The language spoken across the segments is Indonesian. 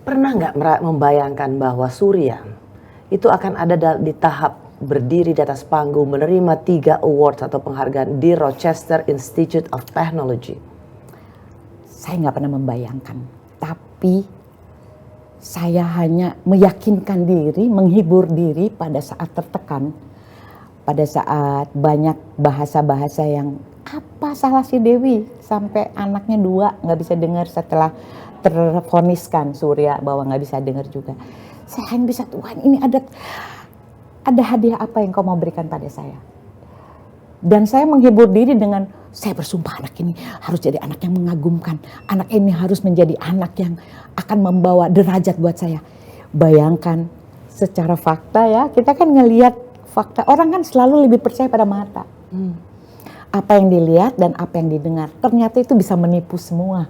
Pernah nggak membayangkan bahwa Surya itu akan ada di tahap berdiri di atas panggung menerima 3 awards atau penghargaan di Rochester Institute of Technology? Saya nggak pernah membayangkan, tapi saya hanya meyakinkan diri, menghibur diri pada saat tertekan, pada saat banyak bahasa-bahasa yang apa salah si Dewi sampai anaknya 2 nggak bisa dengar setelah tervoniskan Surya bahwa nggak bisa dengar juga. Saya hanya bisa, Tuhan, ini ada hadiah apa yang kau mau berikan pada saya? Dan saya menghibur diri dengan saya bersumpah anak ini harus jadi anak yang mengagumkan. Anak ini harus menjadi anak yang akan membawa derajat buat saya. Bayangkan secara fakta ya, kita kan ngelihat fakta. Orang kan selalu lebih percaya pada mata. Apa yang dilihat dan apa yang didengar. Ternyata itu bisa menipu semua.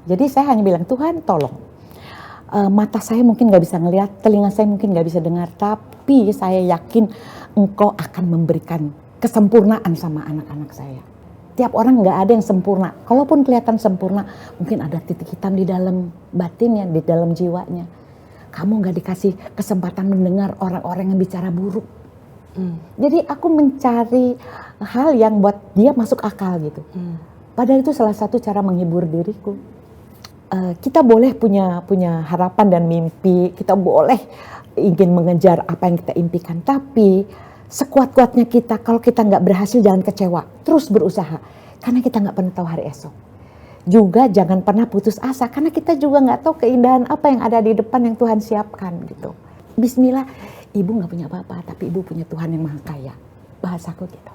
Jadi saya hanya bilang, Tuhan tolong. Mata saya mungkin gak bisa ngelihat, telinga saya mungkin gak bisa dengar. Tapi saya yakin Engkau akan memberikan kesempurnaan sama anak-anak saya. Tiap orang gak ada yang sempurna. Kalaupun kelihatan sempurna, mungkin ada titik hitam di dalam batinnya, di dalam jiwanya. Kamu gak dikasih kesempatan mendengar orang-orang yang bicara buruk. Jadi aku mencari hal yang buat dia masuk akal gitu. Padahal itu salah satu cara menghibur diriku. Kita boleh punya harapan dan mimpi, kita boleh ingin mengejar apa yang kita impikan, tapi sekuat-kuatnya kita, kalau kita nggak berhasil jangan kecewa, terus berusaha, karena kita nggak pernah tahu hari esok. Juga jangan pernah putus asa, karena kita juga nggak tahu keindahan apa yang ada di depan yang Tuhan siapkan gitu. Bismillah, ibu nggak punya apa-apa, tapi ibu punya Tuhan yang maha kaya. Bahasaku gitu.